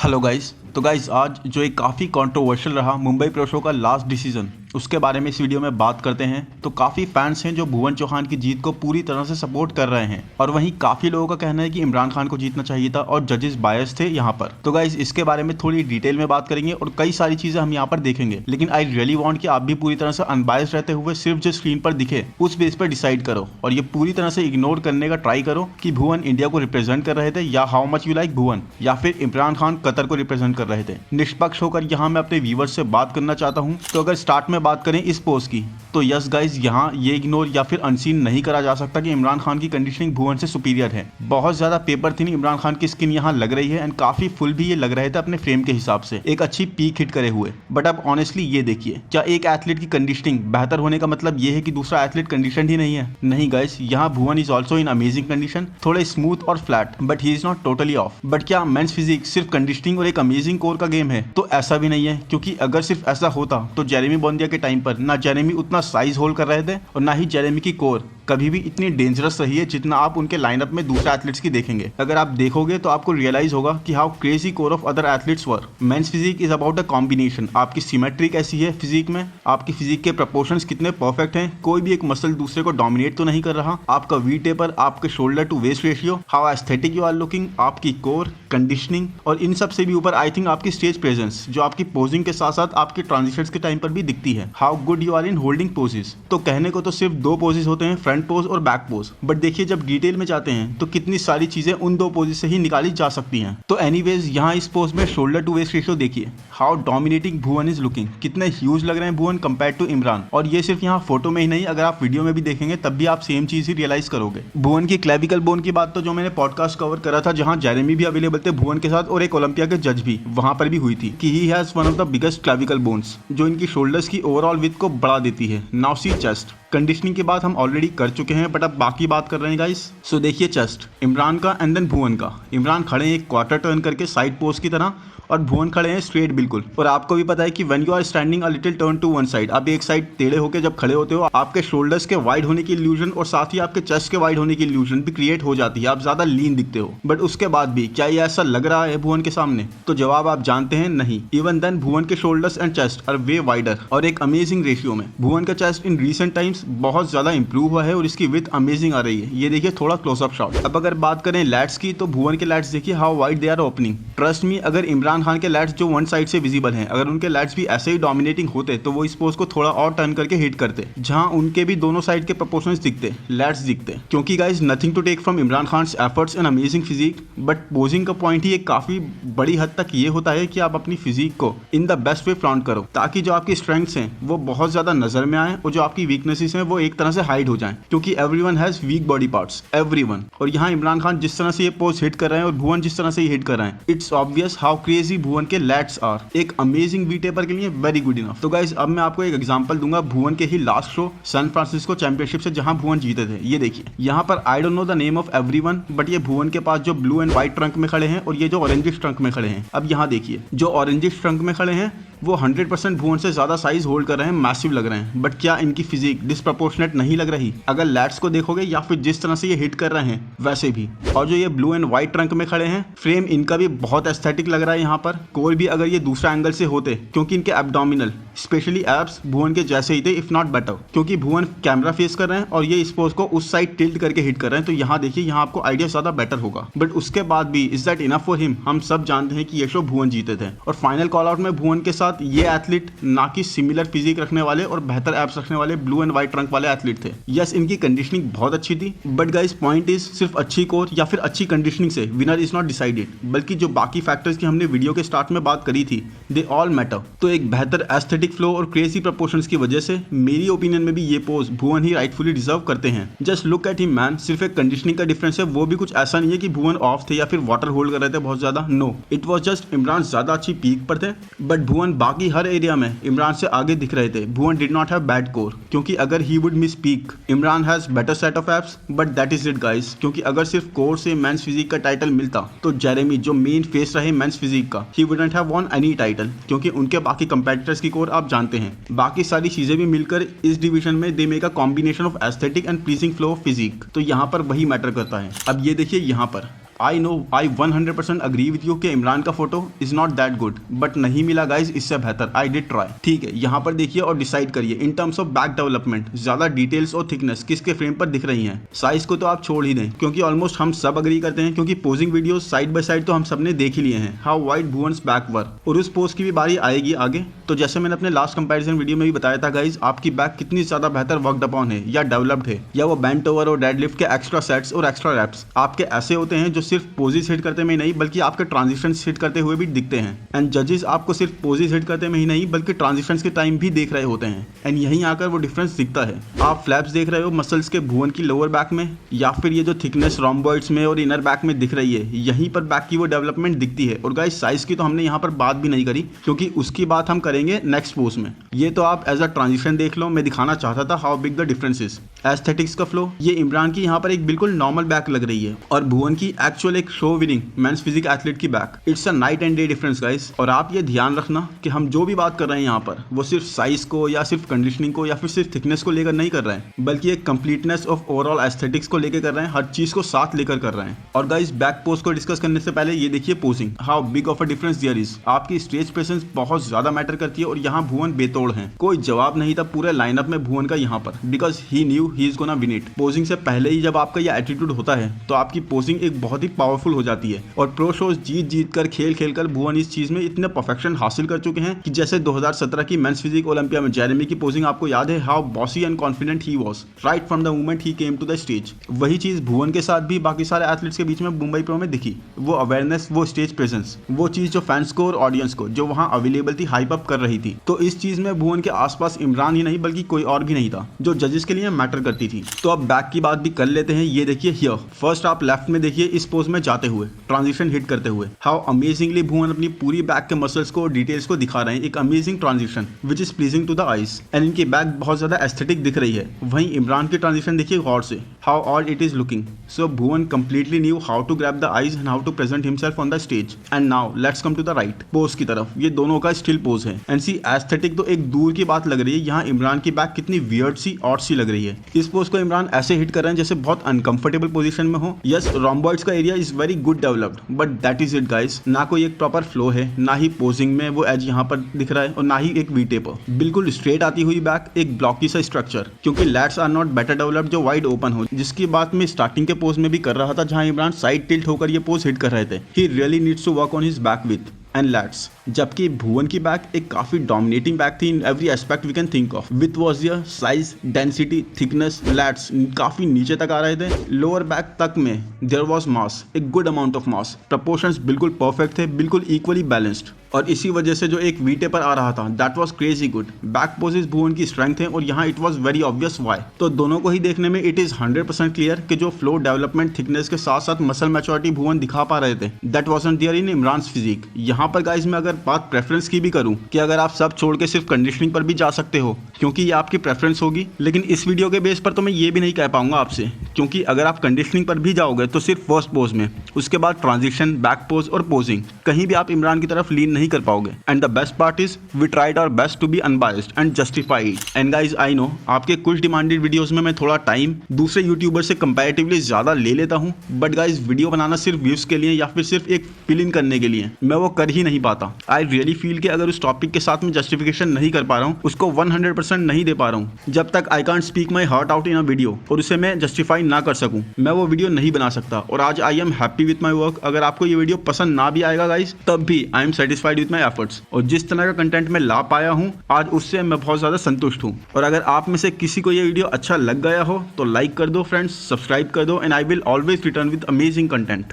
Hello guys. तो guys आज जो एक काफ़ी कंट्रोवर्शियल रहा मुंबई प्रो शो का लास्ट डिसीजन, उसके बारे में इस वीडियो में बात करते हैं। तो काफ़ी फैंस हैं जो भुवन चौहान की जीत को पूरी तरह से सपोर्ट कर रहे हैं और वहीं काफ़ी लोगों का कहना है कि इमरान खान को जीतना चाहिए था और जजेस बायस थे यहाँ पर। तो गाइस इसके बारे में थोड़ी डिटेल में बात करेंगे और कई सारी चीज़ें हम यहाँ पर देखेंगे, लेकिन आई रियली वांट कि आप भी पूरी तरह से अनबायस्ड रहते हुए सिर्फ जो स्क्रीन पर दिखे उस बेस पर डिसाइड करो और ये पूरी तरह से इग्नोर करने का ट्राई करो कि भुवन इंडिया को रिप्रेजेंट कर रहे थे या हाउ मच यू लाइक भुवन, या फिर इमरान खान कतर को रिप्रेजेंट कर रहे थे। निष्पक्ष होकर यहाँ मैं अपने व्यूवर्स से बात करना चाहता हूँ। तो अगर स्टार्ट में बात करें इस पोस्ट की, तो यस गाइज यहाँ ये इग्नोर या फिर अनसीन नहीं करा जा सकता कि इमरान खान की कंडीशनिंग भुवन से सुपीरियर है। बहुत ज्यादा पेपर थिन इमरान खान की स्किन यहाँ लग रही है एंड काफी फुल भी ये लग रहे थे अपने फ्रेम के हिसाब से, एक अच्छी पीक हिट करे हुए। बट अब ऑनेस्टली ये देखिए, क्या एक एथलीट की कंडीशनिंग बेहतर होने का मतलब ये है कि दूसरा एथलीट कंडीशन ही नहीं है? नहीं गाइज, यहाँ Bhuvan is also in amazing condition, थोड़े स्मूथ और flat, but he is not totally off. But क्या मेंस फिजिक सिर्फ कंडीशनिंग और एक अमेजिंग कोर का गेम है? तो ऐसा भी नहीं है, क्योंकि अगर सिर्फ ऐसा होता तो जेरेमी बोंदिया के टाइम पर ना जेरेमी उतना साइज होल्ड कर रहे थे और ना ही जेरेमी की कोर कभी भी इतनी डेंजरस रही है जितना आप उनके लाइनअप में दूसरे एथलीट्स की देखेंगे। अगर आप देखोगे तो आपको रियलाइज होगा कि how crazy core of other athletes were. Men's physique is about a combination. आपकी सिमेट्री कैसी है फिजिक में, आपकी फिजिक के प्रपोर्शंस कितने परफेक्ट हैं, कोई भी एक मसल दूसरे को डोमिनेट तो नहीं कर रहा, आपका वी टेपर, आपके shoulder to waist ratio, how aesthetic you are looking, आपकी कोर, कंडीशनिंग और इन सब से भी ऊपर आई थिंक आपकी स्टेज प्रेजेंस जो आपकी पोजिंग के साथ साथ आपके ट्रांजिशंस के टाइम पर भी दिखती है। How good you are in holding poses. तो कहने को तो सिर्फ दो पोजेस होते हैं, फ्रंट पोज और बैक पोज, बट देखिए जब डिटेल में जाते हैं तो कितनी सारी चीजें उन दो पोजेस से ही निकाली जा सकती हैं। तो एनीवेज यहाँ इस पोज में शोल्डर टू वेस्ट रेशियो देखिए, how dominating Bhuvan is looking, कितने ह्यूज लग रहे हैं भुवन कंपेयर टू इमरान। और ये सिर्फ यहाँ फोटो में ही नहीं, अगर आप वीडियो में भी देखेंगे तब भी आप सेम चीज ही रियलाइज करोगे। भुवन की क्लेविकल बोन की बात तो जो मैंने पॉडकास्ट कवर करा था जहाँ जेरेमी भी अवेलेबल थे भुवन के साथ और एक ओलंपिया के जज भी, वहां पर भी हुई थी कि he has one of the biggest clavicle bones जो इनकी शोल्डर्स की ओवरऑल विड्थ को बढ़ा देती है। Now see chest. कंडीशनिंग की बात हम ऑलरेडी कर चुके हैं, बट अब बाकी बात कर रहे हैं गाइस। सो देखिए चेस्ट इमरान का एंड देन भुवन का। इमरान खड़े हैं एक क्वार्टर टर्न करके साइड पोज की तरह और भुवन खड़े हैं स्ट्रेट बिल्कुल। और आपको भी पता है कि when you are standing a little turn to one side, आप एक साइड टेढ़े होकर जब खड़े होते हो आपके शोल्डर्स के वाइड होने की इल्यूजन और साथ ही आपके चेस्ट के वाइड होने की इल्यूजन भी क्रिएट हो जाती है, आप ज्यादा लीन दिखते हो। बट उसके बाद भी क्या ये ऐसा लग रहा है भुवन के सामने? तो जवाब आप जानते हैं, नहीं। इवन देन भुवन के shoulders and chest are way wider और एक अमेजिंग रेशियो में। भुवन का चेस्ट इन रीसेंट टाइम्स बहुत ज्यादा इंप्रूव हुआ है और इसकी विड्थ अमेजिंग आ रही है। ये देखिए थोड़ा क्लोजअप शॉट। अब अगर बात करें लैट्स की, तो भुवन के लैट्स देखिए how wide they are opening. Trust me, अगर इमरान खान के लैट्स जो वन साइड से विजिबल हैं, अगर उनके लैट्स भी ऐसे ही डोमिनेटिंग होते तो वो इस पोज को थोड़ा और टर्न करके हिट करते, जहां उनके भी दोनों साइड के प्रोपोर्शंस दिखते, लैट्स दिखते। क्योंकि guys nothing to take from Imran Khan's efforts and amazing physique, but posing का पॉइंट ही एक काफी बड़ी हद तक ये होता है कि आप अपनी फिजिक को in the best way flaunt करो, ताकि जो आपकी स्ट्रेंथ्स हैं वो बहुत ज्यादा नजर में आए और जो आपकी वीकनेसेस हैं वो एक तरह से हाइड हो जाएं। क्योंकि everyone has week body parts, everyone. और यहाँ इमरान खान जिस तरह से ये पोज हिट कर रहे हैं और भुवन जिस तरह से ये हिट कर रहे हैं, it's obvious how crazy Bhuvan के लैट्स आर। एक अमेजिंग वी टेपर के लिए वेरी गुड इनफ। तो गाइस अब मैं आपको एक एग्जांपल दूंगा भुवन के ही last show San Francisco championship से, जहां भुवन जीते थे। ये देखिए यहाँ पर I don't know the name of everyone, but ये भुवन के पास जो ब्लू एंड व्हाइट ट्रंक में खड़े हैं और ये जो ऑरेंजिश ट्रंक में खड़े हैं। अब यहाँ देखिए जो ऑरेंजिश ट्रंक में खड़े हैं वो 100% भुवन से ज्यादा साइज होल्ड कर रहे हैं, मैसिव लग रहे हैं। बट क्या इनकी फिजिक डिस्प्रपोर्शनेट नहीं लग रही? अगर लैट्स को देखोगे या फिर जिस तरह से ये हिट कर रहे हैं वैसे भी। और जो ये ब्लू एंड व्हाइट ट्रंक में खड़े हैं, फ्रेम इनका भी बहुत एस्थेटिक लग रहा है यहाँ पर। कोई भी अगर ये दूसरा एंगल से होते, क्योंकि इनके एब्डोमिनल स्पेशली एब्स भुवन के जैसे ही थे इफ नॉट बेटर, क्योंकि भुवन कैमरा फेस कर रहे हैं और ये इस पोज को उस साइड टिल्ट करके हिट कर रहे हैं। तो यहाँ देखिए यहाँ आपको आइडिया ज्यादा बेटर होगा। बट उसके बाद भी is that enough for him? हम सब जानते हैं कि ये शो भुवन जीते थे। और फाइनल कॉल आउट में भुवन के साथ ये एथलीट ना कि सिमिलर फिजिक रखने वाले और बेहतर एब्स रखने वाले ब्लू एंड व्हाइट ट्रंक वाले एथलीट थे। यस इनकी कंडीशनिंग बहुत अच्छी थी, बट गाइस पॉइंट इज सिर्फ अच्छी कोर या फिर अच्छी कंडीशनिंग से विनर इज नॉट डिसाइडेड, बल्कि जो बाकी फैक्टर्स की हमने वीडियो के स्टार्ट में बात करी थी दे ऑल मैटर। तो एक बेहतर एस्थेटिक फ्लो और क्रेजी प्रपोर्शंस की वजह से मेरी ओपिनियन में भी ये पोज भुवन ही राइटफुली डिजर्व करते हैं। Just look at him man, सिर्फ एक कंडीशनिंग का डिफरेंस है, वो भी कुछ ऐसा नहीं है कि भुवन ऑफ थे या फिर वाटर होल्ड कर रहे थे बहुत ज्यादा। No, it was just Imran ज्यादा अच्छी पीक पर थे, बट भुवन बाकी हर एरिया में इमरान से आगे दिख रहे थे। Bhuvan did not have bad core, क्योंकि अगर he would miss peak, Imran has better set of abs, but that is it guys. क्योंकि अगर सिर्फ कोर से मेंस फिजिक का टाइटल मिलता तो जेरेमी जो मेन फेस रहे मेंस फिजिक का, ही wouldn't have von any title, क्योंकि उनके बाकी कंपेटिटर्स की कोर आप जानते हैं। बाकी सारी चीजें भी मिलकर इस डिवीजन में they make a combination of aesthetic and pleasing flow of physique. तो यहाँ पर वही मैटर करता है। अब ये देखिए यहाँ पर I know, I 100% agree with you कि इमरान का photo is not that good, but नहीं मिला गाइज इससे बेहतर। I did try. ठीक है, यहाँ पर देखिए और डिसाइड करिए in terms of back development, ज्यादा डिटेल्स और थिकनेस किसके फ्रेम पर दिख रही हैं। साइज को तो आप छोड़ ही दें, क्योंकि ऑलमोस्ट हम सब अग्री करते हैं, क्योंकि posing videos side by side तो हम सबने देख ही लिए हैं हाउ वाइड भुवन्स बैक वर, और उस पोज की भी बारी आएगी आगे। तो जैसे मैंने अपने लास्ट कंपैरिजन वीडियो में भी बताया था गाइज, आपकी बैक कितनी ज्यादा बेहतर वर्कड अपॉन है या डेवलप्ड है, या वो बेंट ओवर और डेडलिफ्ट के एक्स्ट्रा सेट्स और एक्स्ट्रा रैप्स आपके ऐसे होते हैं जो सिर्फ पोजेस हिट करते में ही नहीं बल्कि आपके ट्रांजिशन हिट करते हुए भी दिखते हैं। एंड जजेस आपको सिर्फ पोजेस हिट करते में ही नहीं बल्कि ट्रांजिशन के टाइम भी देख रहे होते हैं, एंड यहीं आकर वो डिफरेंस दिखता है। आप फ्लैप्स देख रहे हो मसल्स के भुवन की लोअर बैक में, या फिर ये जो थिकनेस रोम्बॉइड्स में और इनर बैक में दिख रही है, यहीं पर बैक की वो डेवलपमेंट दिखती है। और गाइस साइज की तो हमने यहाँ पर बात भी नहीं करी, क्योंकि उसकी बात हम करेंगे नेक्स्ट पोज में। ये तो आप एज अ ट्रांजिशन देख लो, मैं दिखाना चाहता था how big the difference is. Aesthetics का फ्लो, ये इमरान की यहाँ पर एक बिल्कुल नॉर्मल बैक लग रही है, और भुवन की एक्चुअल एक show winning men's physique athlete की back. It's a night and day difference guys. और आप ये ध्यान रखना कि हम जो भी बात कर रहे हैं यहाँ पर, वो सिर्फ साइज को या सिर्फ कंडीशनिंग को या फिर सिर्फ थिकनेस को लेकर नहीं कर रहे हैं, बल्कि एक कंप्लीटनेस ऑफ ओवरऑल एस्थेटिक्स को लेकर कर रहे हैं, हर चीज को साथ लेकर कर रहे हैं। और गाइस बैक पोज को डिस्कस करने से पहले ये देखिए posing, how big of a difference there is. आपकी स्टेज प्रेजेंस बहुत ज्यादा मैटर करती है, और यहाँ भुवन बेतोड़ है। कोई जवाब नहीं था पूरे लाइनअप में भुवन का यहाँ पर, because he new he is gonna win it. Posing से पहले ही जब आपका ये एटीट्यूड होता है तो आपकी पोजिंग एक बहुत ही पावरफुल हो जाती है। और प्रो शोज जीत कर खेल कर भुवन इस चीज में इतने परफेक्शन हासिल कर चुके हैं कि जैसे 2017 की मेंस फिजिक ओलंपिया में जेरेमी की पोजिंग आपको याद है, how bossy and confident he was right from the moment he came to the stage. वही चीज भुवन के साथ भी बाकी सारे एथलीट्स के बीच में मुंबई प्रो में दिखी। वो अवेयरनेस, वो स्टेज प्रेजेंस, वो चीज जो फैंस को और ऑडियंस को जो वहां अवेलेबल थी हाइप अप कर रही थी। तो इस चीज में भुवन के आसपास इमरान ही नहीं बल्कि कोई और भी नहीं था जो जजेस के लिए मैटर करती थी। तो अब बैक की बात भी कर लेते हैं। ये देखिए हियर, फर्स्ट आप लेफ्ट में देखिए इस पोज में जाते हुए, ट्रांजिशन हिट करते हुए, हाउ अमेजिंगली भुवन अपनी पूरी बैक के मसल्स को डिटेल्स को दिखा रहे हैं। एक amazing transition which is pleasing to the eyes, and इनकी बैक बहुत ज्यादा एस्थेटिक दिख रही है। वहीं इमरान की ट्रांजिशन देखिए गौर से, how odd it is looking. So Bhuvan completely new how to grab the eyes and how to present himself on the stage. And now let's come to the right pose की तरफ। ये दोनों का स्टिल पोज है, and see aesthetic तो एक दूर की बात लग रही है। यहाँ इमरान की बैक कितनी वियर्ड सी ऑड सी लग रही है। इस पोज को इमरान ऐसे हिट कर रहे हैं जैसे बहुत अनकंफर्टेबल पोजीशन में हो। यस, रोम्बॉइड्स का area is very good developed, but that is it guys. ना कोई एक प्रॉपर फ्लो है, ना ही पोजिंग में वो एज यहाँ पर दिख रहा है, और ना ही एक वी टेप। बिल्कुल स्ट्रेट आती हुई बैक, एक ब्लॉकी सा स्ट्रक्चर, क्योंकि lats are not better developed जो वाइड ओपन हो, जिसकी बात मैं स्टार्टिंग के पोज में भी कर रहा था, जहां इमरान साइड टिल्ट होकर ये पोज हिट कर रहे थे। He really needs to work on his back with and lats. जबकि भुवन की बैक एक काफी डोमिनेटिंग बैक थी in every aspect we can think of. With was यर साइज, डेंसिटी, थिकनेस, लैट्स काफी नीचे तक आ रहे थे। लोअर बैक तक में देयर वॉज मास, एक good amount of mass. Proportions बिल्कुल परफेक्ट थे, बिल्कुल इक्वली बैलेंस्ड, और इसी वजह से जो एक वी टेपर आ रहा था that was crazy good. Back poses Bhuvan की स्ट्रेंथ है, और यहाँ it was very obvious why. तो दोनों को ही देखने में इट इज 100% क्लियर कि जो फ्लो, डेवलपमेंट, थिकनेस के साथ साथ मसल मैच्योरिटी भुवन दिखा पा रहे थे, that wasn't there in Imran's physique. यहाँ पर गाइस मैं अगर बात प्रेफरेंस की भी करूं कि अगर आप सब छोड़ के सिर्फ कंडीशनिंग पर भी जा सकते हो, क्योंकि ये आपकी प्रेफरेंस होगी, लेकिन इस वीडियो के बेस पर तो मैं ये भी नहीं कह पाऊंगा आपसे, क्योंकि अगर आप कंडीशनिंग पर भी जाओगे तो सिर्फ फर्स्ट पोज में, उसके बाद ट्रांजिशन, बैक पोज और पोजिंग, कहीं भी आप इमरान की तरफ लीन नहीं कर पाओगे। And the best part is we tried our best to be unbiased and justified. And guys I know आपके कुछ डिमांडेड वीडियोस में मैं थोड़ा टाइम दूसरे यूट्यूबर से कंपैरेटिवली ज्यादा ले लेता हूं, बट गाइज वीडियो बनाना सिर्फ व्यूज के लिए या फिर सिर्फ एक फिल इन करने के लिए मैं वो कर ही नहीं पाता। आई रियली फील कि अगर उस टॉपिक के साथ में जस्टिफिकेशन नहीं कर पा रहा हूँ, उसको 100% नहीं दे पा रहा हूँ, जब तक I can't speak my heart out in a video और उसे मैं जस्टिफाई ना कर सकूँ, मैं वो वीडियो नहीं बना सकता। और आज I am happy with my work. अगर आपको ये वीडियो पसंद ना भी आएगा गाइज, तब भी I am satisfied with my efforts, और जिस तरह का कंटेंट मैं ला पाया हूँ आज, उससे मैं बहुत ज्यादा संतुष्ट हूँ। और अगर आप में से किसी को ये वीडियो अच्छा लग गया हो तो लाइक कर दो फ्रेंड्स, सब्सक्राइब कर दो, and I will always return with amazing content.